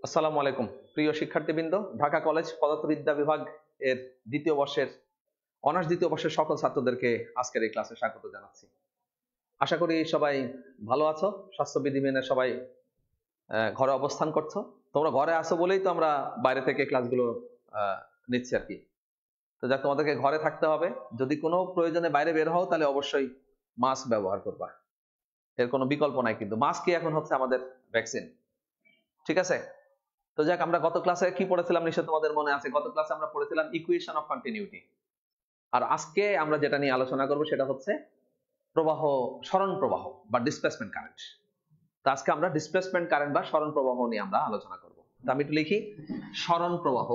আসসালামু আলাইকুম প্রিয় শিক্ষার্থীবৃন্দ, ঢাকা কলেজ পদার্থবিদ্যা বিভাগ এর অনার্স দ্বিতীয় বর্ষের সকল ছাত্রদেরকে আজকের এই ক্লাসে স্বাগত জানাচ্ছি। আশা করি সবাই ভালো আছো, স্বাস্থ্যবিধি মেনে সবাই ঘরে অবস্থান করছো। তোমরা ঘরে আসো বলেই তো আমরা বাইরে থেকে ক্লাসগুলো নিচ্ছি আর কি। তো যাক, তোমাদেরকে ঘরে থাকতে হবে। যদি কোনো প্রয়োজনে বাইরে বের হও তাহলে অবশ্যই মাস্ক ব্যবহার করবা, এর কোনো বিকল্প নাই। কিন্তু মাস্কই এখন হচ্ছে আমাদের ভ্যাকসিন, ঠিক আছে? তো যাক, আমরা গত ক্লাসে কি পড়েছিলাম নিশ্চয় তোমাদের মনে আছে। গত ক্লাসে আমরা পড়েছিলাম ইকুয়েশন অফ কন্টিনিউটি। আর আজকে আমরা যেটা নিয়ে আলোচনা করব সেটা হচ্ছে সরণ প্রবাহ বা ডিসপ্লেসমেন্ট কারেন্ট। তো আজকে আমরা ডিসপ্লেসমেন্ট কারেন্ট বা সরণ প্রবাহ নিয়ে আমরা আলোচনা করব। তো আমি একটু লিখি, সরণ প্রবাহ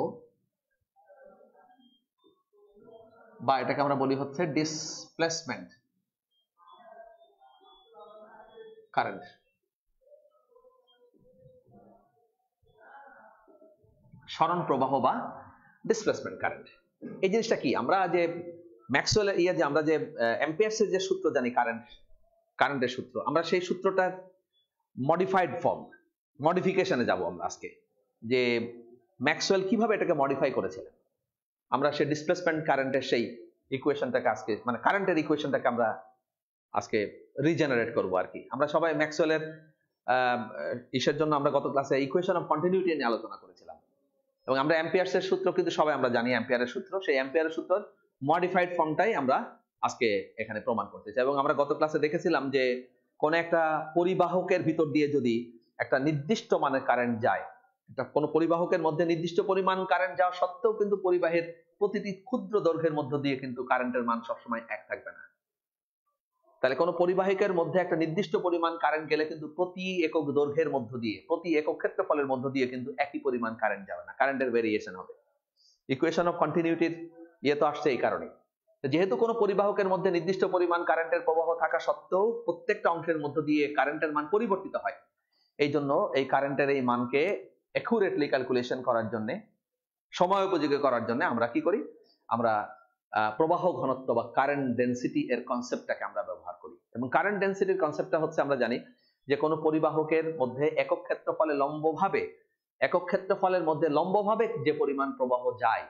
বা এটাকে আমরা বলি হচ্ছে ডিসপ্লেসমেন্ট কারেন্ট। সরণ প্রবাহ বা ডিসপ্লেসমেন্ট কারেন্ট, এই জিনিসটা কি? আমরা যে ম্যাক্সওয়েলের যে আমরা যে অ্যাম্পিয়ার্সের যে সূত্র জানি, কারেন্টের সূত্র, আমরা সেই সূত্রটার মডিফাইড ফর্ম, মডিফিকেশনে যাব আমরা আজকে। যে ম্যাক্সওয়েল কিভাবে এটাকে মডিফাই করেছিলেন, আমরা সেই ডিসপ্লেসমেন্ট কারেন্টের সেই ইকুয়েশনটাকে আজকে, মানে কারেন্টের ইকুয়েশনটাকে আমরা আজকে রিজেনারেট করব আর কি। আমরা সবাই ম্যাক্সওয়েলের ইসের জন্য আমরা গত ক্লাসে ইকুয়েশন অফ কন্টিনিউটি নিয়ে আলোচনা করেছিলাম, এবং আমরা অ্যাম্পিয়ার্সের সূত্র কিন্তু সবাই আমরা জানি, অ্যাম্পিয়ারের সূত্র। সেই অ্যাম্পিয়ারের সূত্র মডিফাইড ফর্মটাই আমরা আজকে এখানে প্রমাণ করতে চাই। এবং আমরা গত ক্লাসে দেখেছিলাম যে কোন একটা পরিবাহকের ভিতর দিয়ে যদি একটা নির্দিষ্ট মানের কারেন্ট যায়, এটা কোন পরিবাহকের মধ্যে নির্দিষ্ট পরিমাণ কারেন্ট যাওয়া সত্ত্বেও কিন্তু পরিবাহের প্রতিটি ক্ষুদ্র দৈর্ঘ্যের মধ্য দিয়ে কিন্তু কারেন্টের মান সবসময় এক থাকবে না। তাহলে কোন পরিবাহিকের মধ্যে একটা নির্দিষ্ট পরিমাণ কারেন্ট গেলে কিন্তু প্রতি একক দৈর্ঘ্যের মধ্য দিয়ে, প্রতি একক ক্ষেত্রফলের মধ্য দিয়ে কিন্তু একই পরিমাণ কারেন্ট যাবে না, কারেন্টের ভেরিয়েশন হবে। ইকুয়েশন অফ কন্টিনিউটির তো আসছে এই কারণে। যেহেতু কোনো পরিবাহকের মধ্যে নির্দিষ্ট পরিমাণ কারেন্টের প্রবাহ থাকা সত্ত্বেও প্রত্যেকটা অংশের মধ্য দিয়ে কারেন্টের মান পরিবর্তিত হয়, এই জন্য এই কারেন্টের এই মানকে অ্যাকুরেটলি ক্যালকুলেশন করার জন্য, সময় উপযোগী করার জন্য আমরা কি করি? আমরা প্রবাহ ঘনত্ব বা কারেন্ট ডেনসিটি এর কনসেপ্টটাকে আমরা ব্যবহার করি। এবং কারেন্ট ডেনসিটির কনসেপ্টটা হচ্ছে, আমরা জানি যে কোনো পরিবাহকের মধ্যে একক ক্ষেত্রফলের মধ্যে লম্বভাবে যে পরিমাণ প্রবাহ যায়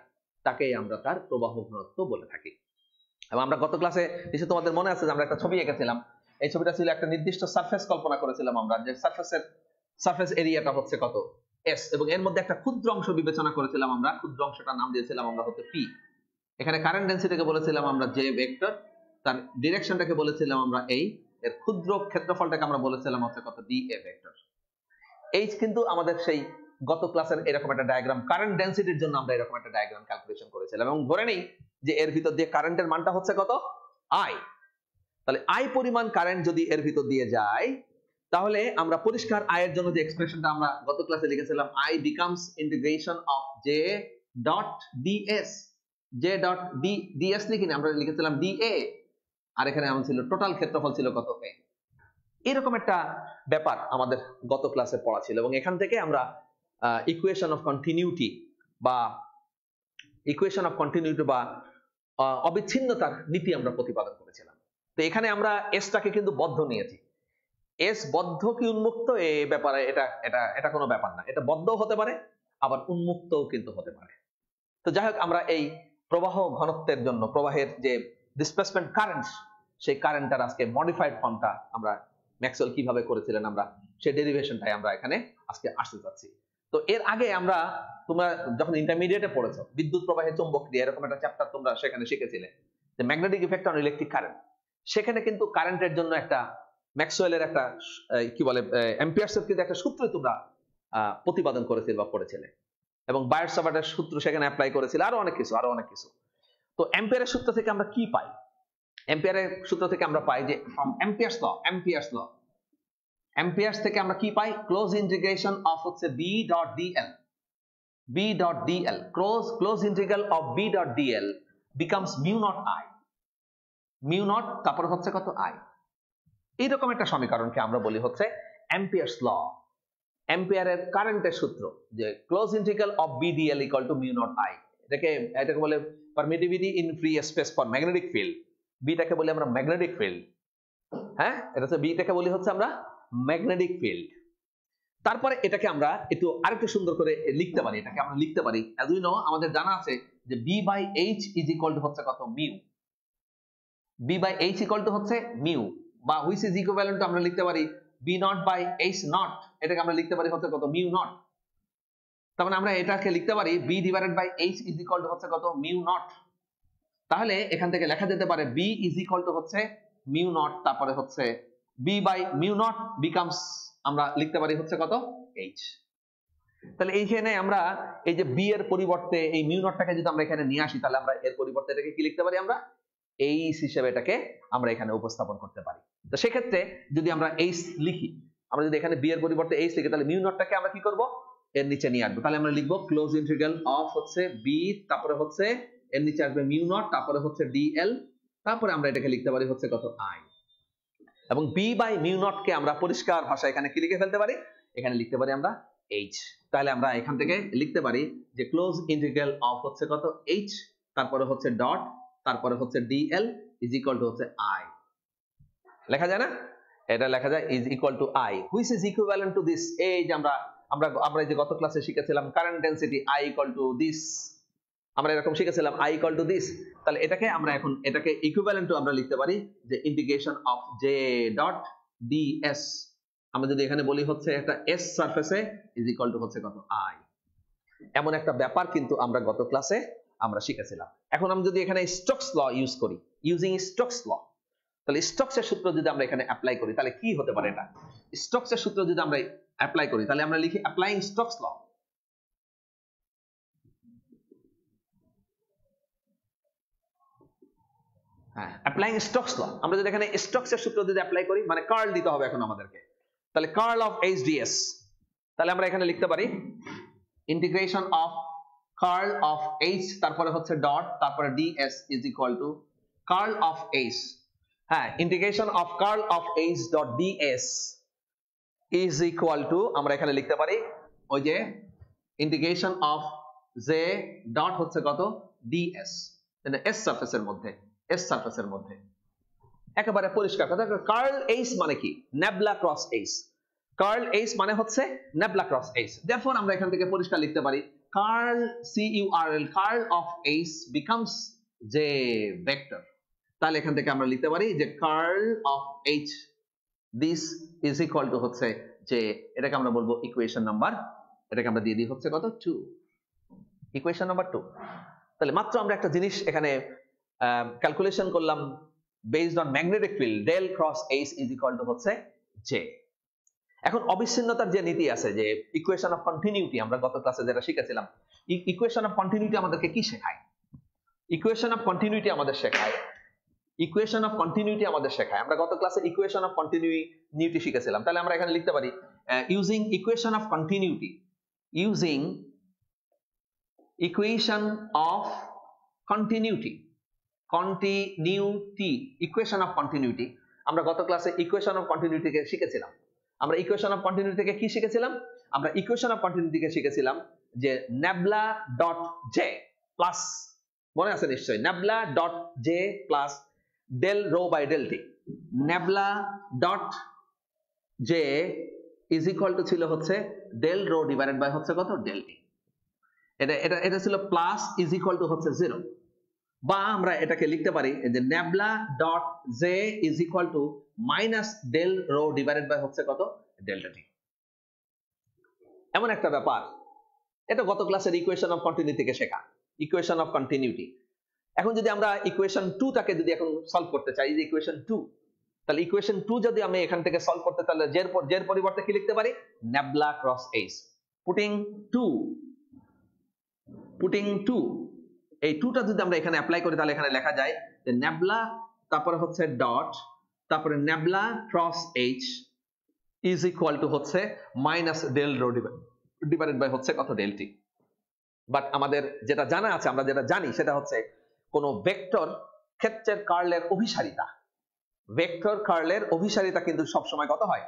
তাকে আমরা তার প্রবাহ ঘনত্ব বলে থাকি। এবং আমরা গত ক্লাসে নিশ্চয়ই তোমাদের মনে আছে যে আমরা একটা ছবি এঁকেছিলাম। এই ছবিটা ছিল একটা নির্দিষ্ট সারফেস কল্পনা করেছিলাম আমরা, যে সারফেস এরিয়াটা হচ্ছে কত, এস, এবং এর মধ্যে একটা ক্ষুদ্র অংশ বিবেচনা করেছিলাম আমরা। ক্ষুদ্র অংশটার নাম দিয়েছিলাম আমরা হচ্ছে পি। এখানে কারেন্ট ডেনসিটিকে বলেছিলাম আমরা জে ভেক্টর, তার ডিরেকশনটাকে বলেছিলাম আমরা এই, এর ক্ষুদ্র ক্ষেত্রফলটাকে আমরা বলেছিলাম হচ্ছে কত, ডি এ ভেক্টর। এই কিন্তু আমাদের সেই গত ক্লাসের এরকম একটা ডায়াগ্রাম, কারেন্ট ডেনসিটির জন্য আমরা এরকম একটা ডায়াগ্রাম ক্যালকুলেশন করেছিলাম। এবং ধরে নেই যে এর ভিতর দিয়ে কারেন্টের মানটা হচ্ছে কত, আই। তাহলে আই পরিমাণ কারেন্ট যদি এর ভিতর দিয়ে যায়, তাহলে আমরা পরিষ্কার আই এর জন্য যে এক্সপ্রেশনটা আমরা গত ক্লাসে লিখেছিলাম, I becomes integration of J dot DS. J dot DS লিখি না, আমরা লিখেছিলাম ডিএ, আর এখানে আমার ছিল টোটাল ক্ষেত্রফল ছিল কত, এ। এরকম একটা ব্যাপার আমাদের গত ক্লাসে পড়া ছিল। এবং এখান থেকে আমরা ইকুয়েশন অফ কন্টিনিউটি বা অবিচ্ছিন্নতার নীতি আমরা প্রতিপাদন করেছিলাম। তো এখানে আমরা এসটাকে কিন্তু বদ্ধ নিয়েছি। এস বদ্ধ কি উন্মুক্ত, এ ব্যাপারে এটা কোনো ব্যাপার না। এটা বদ্ধ হতে পারে, আবার উন্মুক্তও কিন্তু হতে পারে। তো যাই হোক, আমরা এই প্রবাহ ঘনত্বের জন্য, প্রবাহের যে ডিসপ্লেসমেন্ট কারেন্ট, সেই কারেন্টটার আজকে মডিফাইড ফর্মটা আমরা ম্যাক্সওয়েল কিভাবে করেছিলেন, আমরা সেই ডেরিভেশনটাই আমরা এখানে আজকে আসতে যাচ্ছি। তো এর আগে তোমরা যখন ইন্টারমিডিয়েটে পড়েছো, বিদ্যুৎ প্রবাহের চৌম্বক ক্রিয়া এরকম একটা চ্যাপ্টার তোমরা সেখানে শিখেছিলে, যে magnetic effect on electric current. সেখানে কিন্তু কারেন্টের জন্য একটা ম্যাক্সওয়েলের একটা কি বলে, অ্যাম্পিয়ার্সের কিন্তু একটা সূত্র তোমরা প্রতিপাদন করেছিলে বা পড়েছিলে, এবং বায়ার-সাভার্টের সূত্র সেখানে অ্যাপ্লাই করেছিল, আরো অনেক কিছু। তো অ্যাম্পিয়ারের সূত্র থেকে আমরা কি পাই? অ্যাম্পিয়ারের সূত্র থেকে আমরা পাই যে ফ্রম অ্যাম্পিয়ার্স থেকে আমরা কি পাই? ক্লোজ ইন্টিগ্রেশন অফ হচ্ছে b.dl close integral of b.dl becomes mu naught I, mu naught তারপর হচ্ছে কত, I। এইরকম একটা সমীকরণকে আমরা বলি হচ্ছে অ্যাম্পিয়ার্স ল, অ্যাম্পিয়ারের কারেন্টের সূত্র, যে close integral of b.dl equal to mu naught I। এটাকে বলে permittivity in free space for magnetic field. বিটাকে বলি আমরা ম্যাগনেটিক ফিল্ড, হ্যাঁ, এটা হচ্ছে বিটাকে বলি হচ্ছে আমরা ম্যাগনেটিক ফিল্ড। তারপরে এটাকে আমরা একটু আরেকটু সুন্দর করে লিখতে পারি, এটাকে আমরা লিখতে পারি as we know, আমাদের জানা আছে যে b by h is equal to হচ্ছে কত mu, b by h equal to হচ্ছে মিউ, বা which is equivalent to আমরা লিখতে পারি b naught by h naught, এটাকে আমরা লিখতে পারি হচ্ছে কত মিউ নট। তার মানে আমরা এটাকে লিখতে পারি b divided by h is equal to হচ্ছে কত মিউ নট। তাহলে এখান থেকে লেখা যেতে পারে b is equal to হচ্ছে মিউ নট, তারপরে হচ্ছে b by mu not becomes আমরা লিখতে পারি হচ্ছে কত h। তাহলে এইখানে আমরা এই যে b এর পরিবর্তে এই মিউ নটটাকে যদি আমরা এখানে নিয়ে আসি, তাহলে আমরা এর পরিবর্তে এটাকে কি লিখতে পারি, আমরা h হিসেবে এটাকে আমরা এখানে উপস্থাপন করতে পারি। তো সেক্ষেত্রে যদি আমরা h লিখি, আমরা যদি এখানে b এর পরিবর্তে h লিখি, তাহলে মিউ নটটাকে আমরা কি করব, এর নিচে নিয়ে আসবো। তাহলে আমরা লিখবো ক্লোজ ইন্টিগ্রাল অফ হচ্ছে b, তারপরে হচ্ছে এর নিচে আসবে মিউ নট, তারপরে হচ্ছে dl, তারপরে আমরা এটাকে লিখতে পারি হচ্ছে কত i, এবং b বাই মিউ নট কে আমরা পরিষ্কার ভাষায় এখানে কি লিখে ফেলতে পারি, এখানে লিখতে পারি আমরা h। তাহলে আমরা এখান থেকে লিখতে পারি যে ক্লোজ ইন্টিগ্রাল অফ হচ্ছে কত h, তারপরে হচ্ছে ডট, তারপরে হচ্ছে dl ইজ ইকুয়াল টু হচ্ছে i। লেখা যায় না, এটা লেখা যায় is equal two i, which is equivalent to this. এই যে আমরা যে গত ক্লাসে শিখেছিলাম current density i equal to this, আমরা এরকম শিখেছিলাম i ইকুয়াল টু দিস। তাহলে এটাকে আমরা এখন এটাকে ইকুইভ্যালেন্ট টু আমরা লিখতে পারি যে integration of j dot ds, আমরা যদি এখানে বলি হচ্ছে একটা s সারফেসে ইজ ইকুয়াল টু হচ্ছে কত i। এমন একটা ব্যাপার কিন্তু আমরা গত ক্লাসে আমরা শিখেছিলাম। এখন আমরা যদি এখানে স্টোকস ল ইউজ করি, ইউজিং স্টোকস ল, তাহলে স্টোকস এর সূত্র যদি আমরা এখানে অ্যাপ্লাই করি, তাহলে কি হতে পারে, এটা স্টোকস এর সূত্র যদি আমরা অ্যাপ্লাই করি, তাহলে আমরা লিখি অ্যাপ্লাইং স্টোকস ল। হ্যাঁ, অ্যাপ্লাইং স্টোকস ল, আমরা যদি এখানে স্টোকস এর সূত্র যদি অ্যাপ্লাই করি, মানে কার্ল দিতে হবে এখন আমাদেরকে, তাহলে কার্ল অফ h ds, তাহলে আমরা এখানে লিখতে পারি integration of curl of h, তারপরে হচ্ছে ডট, তারপরে ds is equal to curl of h, হ্যাঁ, integration of curl of h dot ds is equal to আমরা এখানে লিখতে পারি ওই যে ইন্টিগ্রেশন অফ j ডট হচ্ছে কত ds, মানে s সারফেসের মধ্যে, s সারফেসের মধ্যে একেবারে পরিষ্কার কথা। কার্ল h মানে কি, nabla cross h, curl h মানে হচ্ছে নেবলা ক্রস h। therefore আমরা এখান থেকে পরিষ্কার লিখতে পারি curl curl curl of h becomes j vector. তাহলে এখান থেকে আমরা লিখতে পারি যে কার্ল of h this is equal to হচ্ছে যে, এটাকে আমরা বলবো ইকুয়েশন নাম্বার, এটাকে আমরা দিয়ে দিই হচ্ছে কত 2, ইকুয়েশন নাম্বার 2। তাহলে মাত্র আমরা একটা জিনিস এখানে ক্যালকুলেশন করলাম based on magnetic field del cross h is equal to হচ্ছে j। এখন অবিচ্ছিন্নতার যে নীতি আছে, যে ইকুয়েশন অফ কন্টিনিউটি, আমরা গত ক্লাসে যেটা শিখেছিলাম, ইকুয়েশন অফ কন্টিনিউটি আমাদেরকে কি শেখায়, ইকুয়েশন অফ কন্টিনিউটি আমাদের শেখায়, ইকুয়েশন অফ কন্টিনিউটি আমাদের শেখায়, আমরা গত ক্লাসে ইকুয়েশন অফ কন্টিনিউটি শিখেছিলাম। তাহলে আমরা এখানে লিখতে পারি using equation of continuity, using equation of continuity, continuity, equation of continuity. আমরা গত ক্লাসে ইকুয়েশন অফ কন্টিনিউটিকে শিখেছিলাম। আমরা ইকুয়েশন অফ কন্টিনিউটি থেকে কি শিখেছিলাম, আমরা ইকুয়েশন অফ কন্টিনিউটিকে শিখেছিলাম যে নেবলা ডট জে প্লাস, মনে আছে নিশ্চয়ই, nabla dot J plus del rho by del T, nabla dot J is equal to ছিল হচ্ছে ডেল রো ডিভাইডেড বাই হচ্ছে কত ডেল টি। এটা ছিল প্লাস ইজ ইকুয়াল টু হচ্ছে 0, বা আমরা এটাকে লিখতে পারি যে nabla dot J is equal to minus del rho divided by হচ্ছে কত ডেল্টা টি। এমন একটা ব্যাপার, এটা গত ক্লাসের ইকুয়েশন অফ কন্টিনিউটি থেকে শেখা, ইকুয়েশন অফ কন্টিনিউটি। এখন যদি আমরা ইকুয়েশন 2 টাকে যদি এখন সলভ করতে চাই, যে ইকুয়েশন 2, তাহলে ইকুয়েশন 2 যদি আমি এখান থেকে সলভ করতে, তাহলে জের পরিবর্তে কি লিখতে পারি, নেবলা ক্রস h, পুটিং 2, এই 2টা যদি আমরা এখানে অ্যাপ্লাই করি, তাহলে এখানে লেখা যায় যে নেবলা, তারপরে হচ্ছে ডট, তারপরে nabla cross h is equal to হচ্ছে minus del rho divided by হচ্ছে কত ডেল টি। বাট আমাদের যেটা জানা আছে, আমরা যেটা জানি সেটা হচ্ছে কোন ভেক্টর ক্ষেত্রের কার্লের অভিসারিতা, ভেক্টর কার্লের অভিসারিতা কিন্তু সব সময় কত হয়,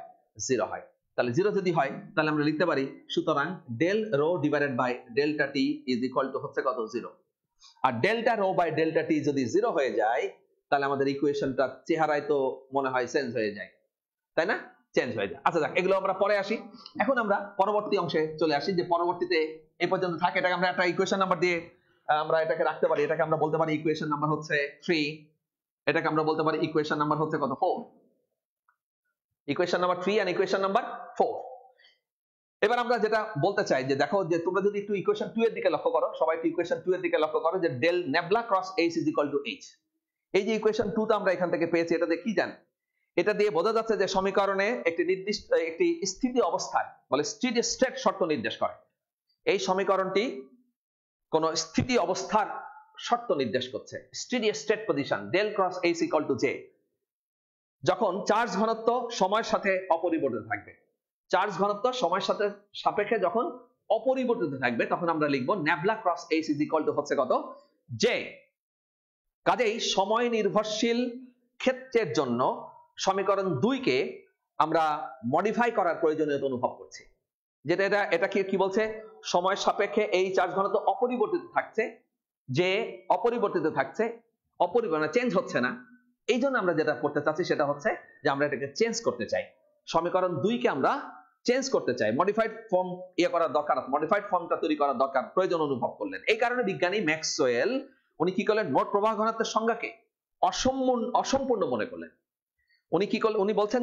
0 হয়। তাহলে 0 যদি হয়, তাহলে আমরা লিখতে পারি সুতরাং del rho divided by delta T is equal to হচ্ছে কত 0। আর delta rho by delta T যদি 0 হয়ে যায়, তাহলে আমাদের ইকুয়েশনটা চেহারায় তো মনে হয় চেঞ্জ হয়ে যায়, তাই না? চেঞ্জ হয়ে যায়। আচ্ছা যাক, এগুলো আমরা পরে আসি। এখন আমরা পরবর্তী অংশে চলে আসি, যে পরবর্তীতে এই পর্যন্ত থাকে এটাকে আমরা একটা ইকুয়েশন নাম্বার দিয়ে আমরা এটাকে রাখতে পারি। এটাকে আমরা বলতে পারি ইকুয়েশন নাম্বার হচ্ছে 3, এটাকে আমরা বলতে পারি ইকুয়েশন নাম্বার হচ্ছে কত, 4। Equation number 3 and equation number 4। এবার আমরা যেটা বলতে চাই যে দেখো, যে তোমরা যদি একটু ইকুয়েশন 2 এর দিকে লক্ষ্য করো, সবাই একটু ইকুয়েশন 2 এর দিকে লক্ষ্য করো, যে del nabla cross H is equal to H. এই যে ইকুয়েশন 2 টা আমরা এখান থেকে পেয়েছি, এটা দিয়ে কি জানি? এটা দিয়ে বোঝা যাচ্ছে যে সমীকরণে একটি নির্দিষ্ট একটি স্থিতি অবস্থায় বলে স্টেডি স্টেট শর্ত নির্দেশ করে। এই সমীকরণটি কোন স্থিতি অবস্থার শর্ত নির্দেশ করছে, steady state position del cross H equal to J. যখন চার্জ ঘনত্ব সময়ের সাথে অপরিবর্তিত থাকবে, চার্জ ঘনত্ব সময়ের সাথে সাপেক্ষে যখন অপরিবর্তিত থাকবে, তখন আমরা লিখব nabla cross H is equal to হচ্ছে কত, জে। কাজেই সময় নির্ভরশীল ক্ষেত্রের জন্য সমীকরণ 2 কে আমরা মডিফাই করার প্রয়োজনীয়তা অনুভব করছি। যেটা এটা কি বলছে, সময়ের সাপেক্ষে এই চার্জ ঘনত্ব অপরিবর্তিত থাকছে, যে অপরিবর্তিত থাকছে, চেঞ্জ হচ্ছে না। এই জন্য আমরা যেটা করতে চাচ্ছি সেটা হচ্ছে যে আমরা এটাকে চেঞ্জ করতে চাই, সমীকরণ 2 কে আমরা চেঞ্জ করতে চাই, মডিফাইড ফর্ম করার দরকার, মডিফাইড ফর্মটা তৈরি করার দরকার, প্রয়োজন অনুভব করলেন। এই কারণে বিজ্ঞানী ম্যাক্সওয়েল উনি কি করলেন, মোট প্রবাহ ঘনত্বের সংজ্ঞাকে অসম্পূর্ণ মনে করলেন। উনি কি করলেন, উনি বলছেন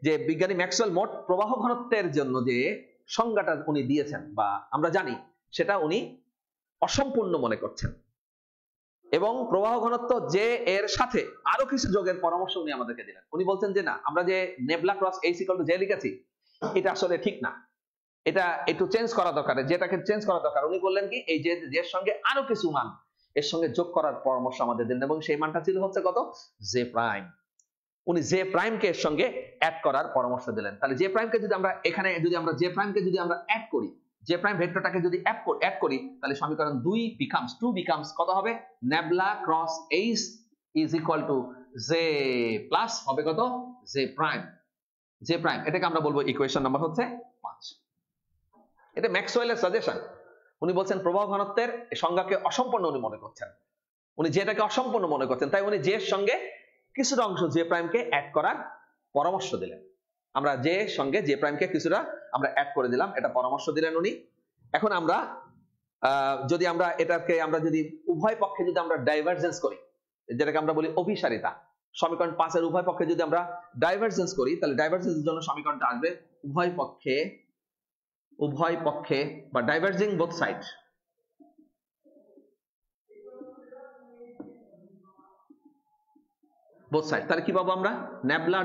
যে বিজ্ঞানী ম্যাক্সওয়েল মোট প্রবাহ ঘনত্বের জন্য যে সংজ্ঞাটা উনি দিয়েছেন বা আমরা জানি, সেটা উনি অসম্পূর্ণ মনে করছেন, এবং প্রবাহ ঘনত্ব যে এর সাথে আরো কিছু যোগের পরামর্শ উনি আমাদেরকে দিলেন। উনি বলছেন যে না, আমরা যে nabla cross H equal to J লিখেছি, এটা আসলে ঠিক না, এটা একটু চেঞ্জ করা দরকার, যেটাকে চেঞ্জ করা দরকার। উনি বললেন কি, এই যে এর সঙ্গে আরো কিছু মান এর সঙ্গে যোগ করার পরামর্শ আমাদের দিলেন, এবং সেই মানটা ছিল হচ্ছে কত, জে প্রাইম। উনি জে প্রাইমকে এর সঙ্গে অ্যাড করার পরামর্শ দিলেন। তাহলে জে প্রাইমকে যদি আমরা এখানে জে প্রাইমকে যদি আমরা অ্যাড করি, জে প্রাইম ভেক্টরটাকে যদি অ্যাড করি, তাহলে সমীকরণ 2 বিকামস কত হবে, nabla cross H is equal to J plus হবে কত, জে প্রাইম। এটাকে আমরা বলবো ইকুয়েশন নাম্বার হচ্ছে 5। এটা ম্যাক্সওয়েলের সাজেশন। উনি বলছেন প্রবাহ ঘনত্বের সংজ্ঞাকে অসম্পূর্ণ উনি মনে করছেন, উনি যেটাকে অসম্পূর্ণ মনে করছেন, তাই উনি জে এর সঙ্গে কিছুটা অংশ জে প্রাইমকে অ্যাড করার পরামর্শ দিলেন। আমরা জে এর সঙ্গে জে প্রাইমকে কিছুটা আমরা অ্যাড করে দিলাম, এটা পরামর্শ দিলেন উনি। এখন আমরা যদি আমরা এটাকে আমরা যদি উভয় পক্ষে যদি আমরা ডাইভারজেন্স করি, যেটাকে আমরা বলি অভিসারিতা, সমীকরণ 5 এর উভয় পক্ষে যদি আমরা ডাইভারজেন্স করি, তাহলে ডাইভারজেন্সের জন্য সমীকরণটা আসবে উভয় পক্ষে বা ডাইভার্জিং বোথ সাইড, তাহলে কি পাবো আমরা, nabla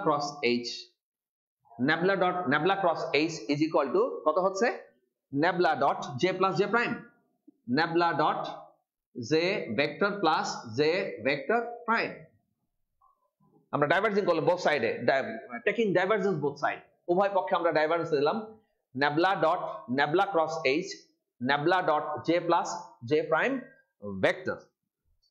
cross H is equal two কত হচ্ছে, nabla dot J plus J prime, nabla dot J vector plus J vector prime. আমরা ডাইভার্জিং করলাম বোথ সাইডে, টেকিং ডাইভারজেন্স বোথ সাইড, উভয় পক্ষে আমরা ডাইভারজেন্স দিলাম, nabla cross H, nabla dot J plus J prime vector.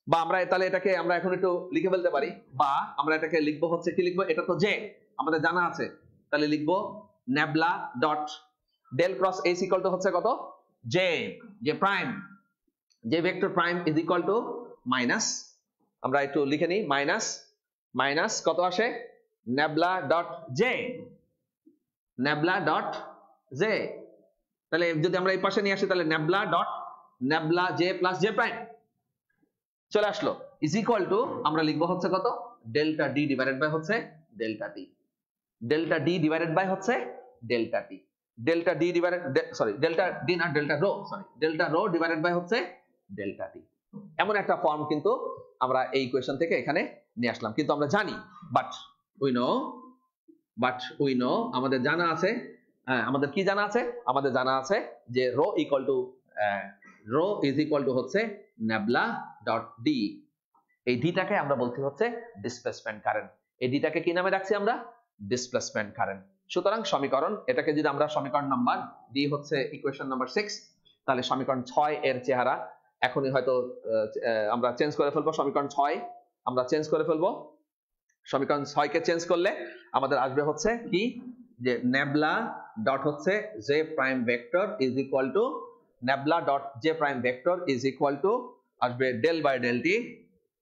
বা আমরা তাহলে এটাকে আমরা এখন একটু লিখে ফেলতে পারি, বা আমরা এটাকে লিখবো হচ্ছে কি লিখবো, এটা তো জে আমাদের জানা আছে, তাহলে লিখবো nabla dot del cross H equal to হচ্ছে কত, J prime, J vector prime is equal to minus, আমরা একটু লিখে নিই, মাইনাস কত আসে, নেবলা ডট জে, তাহলে যদি আমরা এই পাশে নিয়ে আসি, তাহলে nabla J plus J prime চলে আসলো, ইজ ইকুয়াল টু আমরা লিখবো হচ্ছে কত, ডেল্টা ডি ডিভাইডেড বাই হচ্ছে delta T, delta D divided by হচ্ছে delta T, delta D divided delta D না ডেল্টা রো ডিভাইডেড বাই হচ্ছে ডেল্টা টি। এমন একটা ফর্ম কিন্তু আমরা এই ইকুয়েশন থেকে এখানে নিয়ে আসলাম। কিন্তু আমরা জানি, বাট উই নো আমাদের জানা আছে, আমাদের কি জানা আছে, আমাদের জানা আছে যে রো ইজ ইকুয়াল টু হচ্ছে নেবলা ডট ডি। এই ডিটাকে আমরা বলতে হচ্ছে ডিসপ্লেসমেন্ট কারেন্ট, এই ডিটাকে কি নামে রাখছি আমরা, ডিসপ্লেসমেন্ট কারেন্ট। সুতরাং সমীকরণ, এটাকে যদি আমরা সমীকরণ নাম্বার ডি হচ্ছে ইকুয়েশন নাম্বার 6, তাহলে সমীকরণ 6 এর চেহারা এখনই হয়তো আমরা চেঞ্জ করে ফেলবো, সমীকরণ 6 আমরা চেঞ্জ করে ফেলবো, সমীকরণ 6 কে চেঞ্জ করলে আমাদের আসবে হচ্ছে কি, যে নেবলা ডট হচ্ছে J prime vector is equal to, nabla dot J prime vector is equal to আসবে del by del T,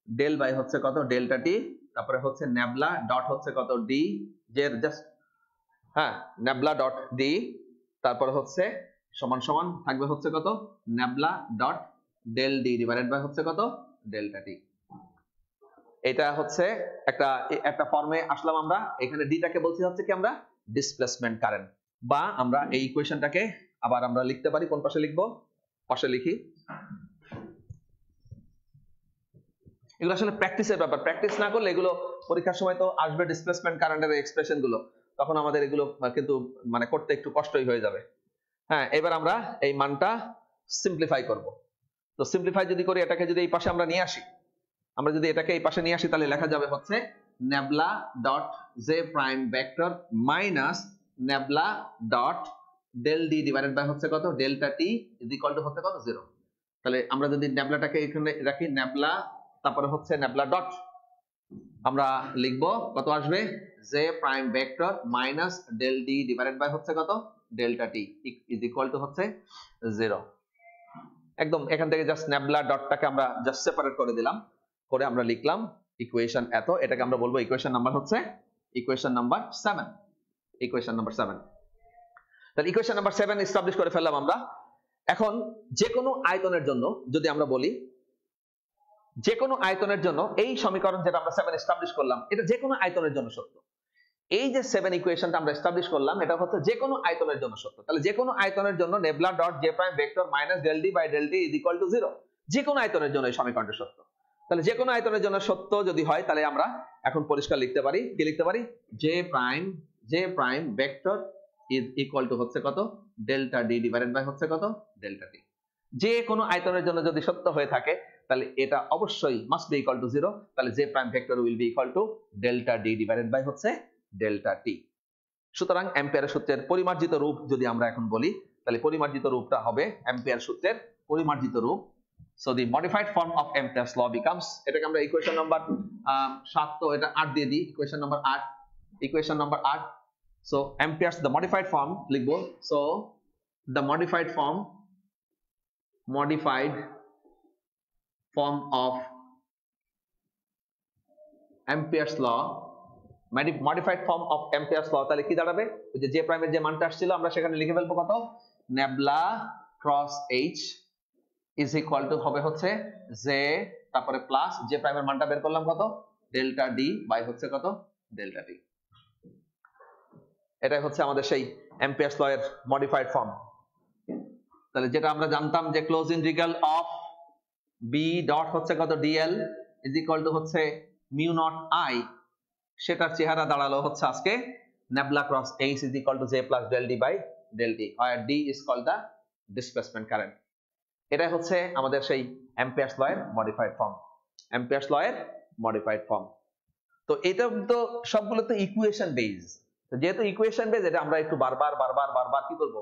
del by হচ্ছে কত, ডেল্টা টি, তারপরে হচ্ছে নেবলা ডট হচ্ছে কত, ডি যে জাস্ট হ্যাঁ ন্যাবলা ডট ডি, তারপরে হচ্ছে সমান সমান থাকবে হচ্ছে কত nabla dot del D divided by হচ্ছে কত ডেল্টা টি। এটা হচ্ছে একটা একটা ফর্মে আসলাম আমরা। এখানে ডিটাকে বলছি হচ্ছে কি আমরা ডিসপ্লেসমেন্ট কারেন্ট, বা আমরা এই ইকুয়েশনটাকে আবার আমরা লিখতে পারি কোন পাশে লিখবো, পাশে লিখি। এগুলো আসলে প্র্যাকটিসের ব্যাপার, প্র্যাকটিস না করলে এগুলো পরীক্ষার সময় তো আসবে ডিসপ্লেসমেন্ট কারেন্টের এক্সপ্রেশন গুলো, তখন আমাদের এগুলো কিন্তু মানে করতে একটু কষ্টই হয়ে যাবে। হ্যাঁ, এবার আমরা এই মানটা সিম্পলিফাই করব। তো সিম্পলিফাই যদি করি, এটাকে যদি এই পাশে আমরা নিয়ে আসি, আমরা যদি এটাকে এই পাশে নিয়ে আসি তাহলে লেখা যাবে হচ্ছে nabla dot J prime vector minus nabla dot del D divided by হচ্ছে কত delta T is equal to হচ্ছে কত 0। তাহলে আমরা যদি নেবলাটাকে এখানে রাখি, নেবলা তারপরে হচ্ছে নেবলা ডট আমরা লিখবো কত আসবে J prime vector minus del D divided by হচ্ছে কত delta T is equal to হচ্ছে 0। একদম এখান থেকে জাস্ট নেবলা ডটটাকে আমরা জাস্ট সেপারেট করে দিলাম, করে আমরা লিখলাম ইকুয়েশন এত, এটাকে আমরা বলবো ইকুয়েশন নাম্বার হচ্ছে ইকুয়েশন নাম্বার 7। ইকুয়েশন নাম্বার 7, তাহলে ইকুয়েশন নাম্বার 7 এস্টাবলিশ করে ফেললাম আমরা। এখন যে কোনো আয়তনের জন্য যদি আমরা বলি, যে কোনো আয়তনের জন্য এই সমীকরণ যেটা আমরা 7 এস্টাবলিশ করলাম, এটা যে কোনো আয়তনের জন্য সত্য। এই যে 7 ইকুয়েশনটা আমরা এস্টাবলিশ করলাম, এটা হচ্ছে যে কোনো আয়তনের জন্য সত্য। তাহলে যে কোনো আয়তনের জন্য nabla dot J prime vector minus del D by del T is equal to 0, যে কোনো আয়তনের জন্য এই সমীকরণটা সত্য। তাহলে যে কোনো আয়তনের জন্য সত্য যদি হয়, তাহলে আমরা এখন পরিষ্কার লিখতে পারি, কি লিখতে পারি, J prime vector is equal to হচ্ছে কত ডেল্টা ডি ডিভাইডেড বাই হচ্ছে কত ডেল্টা টি। যে কোনো আয়তনের জন্য যদি সত্য হয়ে থাকে তাহলে এটা অবশ্যই মাস্ট বি ইকুয়াল টু 0। তাহলে J prime vector will be equal to delta D divided by হচ্ছে ডেল্টা টি। সুতরাং অ্যাম্পিয়ারের সূত্রের পরিমার্জিত রূপ যদি আমরা এখন বলি, তাহলে পরিমার্জিত রূপটা হবে অ্যাম্পিয়ার সূত্রের পরিমার্জিত রূপ। So the modified form of Ampere's law becomes, এটাকে আমরা ইকুয়েশন নাম্বার 7, তো এটা 8 দিয়ে দিই, equation number 8, equation number 8। So Ampere's the modified form লিখবো, so the modified form of Ampere's law, modified form of Ampere's law, তাহলে কি দাঁড়াবে, ওই যে জে প্রাইমের যে মানটা আসছিল আমরা সেখানে লিখে ফেলবো কত nabla cross H is equal two হবে হচ্ছে জে, তারপরে প্লাস জে প্রাইমের মানটা বের করলাম কত ডেল্টা ডি বাই হচ্ছে কত ডেল্টা টি। এটাই হচ্ছে আমাদের সেই অ্যাম্পিয়ারস ল এর মডিফাইড ফর্ম। তাহলে যেটা আমরা জানতাম যে close integral of B dot হচ্ছে কত ডিএল ইজ ইকুয়াল টু হচ্ছে মিউ নট আই, সেটার চেহারা দাঁড়ালো হচ্ছে আজকে nabla cross H is equal to J plus del D by del T, আর D is called the displacement current. এটাই হচ্ছে আমাদের সেই অ্যাম্পিয়ারস ল এর মডিফাইড ফর্ম, অ্যাম্পিয়ারস ল এর মডিফাইড ফর্ম। তো এটা তো সবগুলো তো ইকুয়েশন বেজ, তো যেহেতু ইকুয়েশন বেজ, এটা আমরা একটু বারবার কি করব,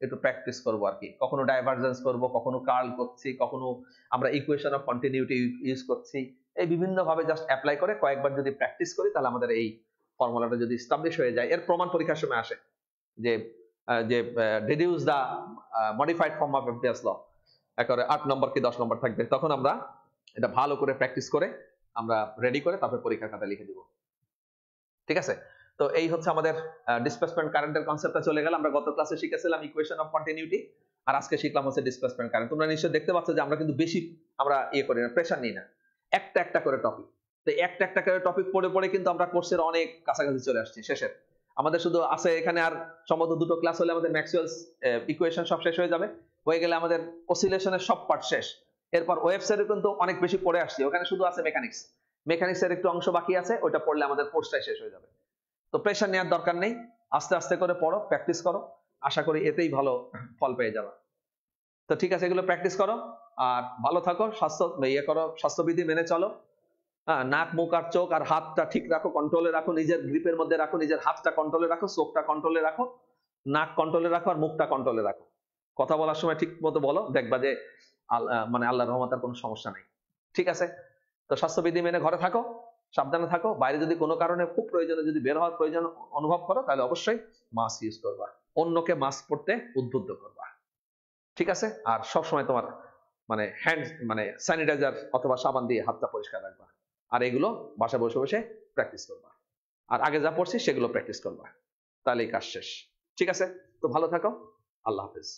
একটু প্র্যাকটিস করব আর কি। কখনো ডাইভারজেন্স করব, কখনো কার্ল করছি, কখনো আমরা ইকুয়েশন অফ কন্টিনিউটি ইউজ করছি, এই বিভিন্ন ভাবে জাস্ট অ্যাপ্লাই করে কয়েকবার যদি প্র্যাকটিস করি, তাহলে আমাদের এই ফর্মুলাটা যদি এস্টাবলিশ হয়ে যায়, এর প্রমাণ পরীক্ষার সময় আসে যে deduce the modified form of Ampere's law, একেবারে 8 নম্বর কি 10 নম্বর থাকবে, তখন আমরা এটা ভালো করে প্র্যাকটিস করে আমরা রেডি করে তারপরে পরীক্ষার খাতা লিখে দিব। ঠিক আছে, তো এই হচ্ছে আমাদের ডিসপ্লেসমেন্ট কারেন্টের কনসেপ্টটা চলে গেল। আমরা গত ক্লাসে শিখেছিলাম ইকুয়েশন অফ কন্টিনিউটি, আর আজকে শিখলাম হচ্ছে ডিসপ্লেসমেন্ট কারেন্ট। তোমরা নিশ্চয়ই দেখতে পাচ্ছ যে আমরা কিন্তু বেশি আমরা করি না, প্রেসার নিই না, একটা করে টপিক। তো একটা করে টপিক পড়ে কিন্তু আমরা কোর্সের অনেক কাছাকাছি চলে আসছি শেষের। আমাদের শুধু আছে এখানে আর সম্ভবত 2টো ক্লাস হলে আমাদের ম্যাক্সওয়েলস ইকুয়েশন সব শেষ হয়ে যাবে, হয়ে গেলে আমাদের অসিলেশনের সব পার্ট শেষ। এরপর ওয়েভসের কিন্তু অনেক বেশি পড়ে আসছি, ওখানে শুধু আছে মেকানিক্সের একটু অংশ বাকি আছে, ওটা পড়লে আমাদের কোর্সটাই শেষ হয়ে যাবে। তো প্রেসার নেওয়ার দরকার নেই, আস্তে করে পড়ো, প্র্যাকটিস করো, আশা করি এতেই ভালো ফল পেয়ে যাবে। তো ঠিক আছে, এগুলো প্র্যাকটিস করো আর ভালো থাকো, স্বাস্থ্যবিধি মেনে চলো। নাক মুখ আর চোখ আর হাতটা ঠিক রাখো, কন্ট্রোলে রাখো, নিজের গ্রিপের মধ্যে রাখো, নিজের হাতটা কন্ট্রোলে রাখো, চোখটা কন্ট্রোলে রাখো, নাক কন্ট্রোলে রাখো আর মুখটা কন্ট্রোলে রাখো। কথা বলার সময় ঠিক মতো বলো, দেখবা যে মানে আল্লাহর রহমতের কোনো সমস্যা নাই। ঠিক আছে, তো স্বাস্থ্যবিধি মেনে ঘরে থাকো, সাবধানে থাকো। বাইরে যদি কোনো কারণে খুব প্রয়োজনে যদি বের হওয়ার প্রয়োজন অনুভব করো, তাহলে অবশ্যই মাস্ক ইউজ করবা, অন্যকে মাস্ক পরতে উদ্বুদ্ধ করবা। ঠিক আছে, আর সবসময় তোমার মানে স্যানিটাইজার অথবা সাবান দিয়ে হাতটা পরিষ্কার রাখবা, আর এগুলো বাসায় বসে প্র্যাকটিস করবা। আর আগে যা পড়ছি সেগুলো প্র্যাকটিস করবা, তাহলেই কাজ শেষ। ঠিক আছে, তো ভালো থাকো, আল্লাহ হাফেজ।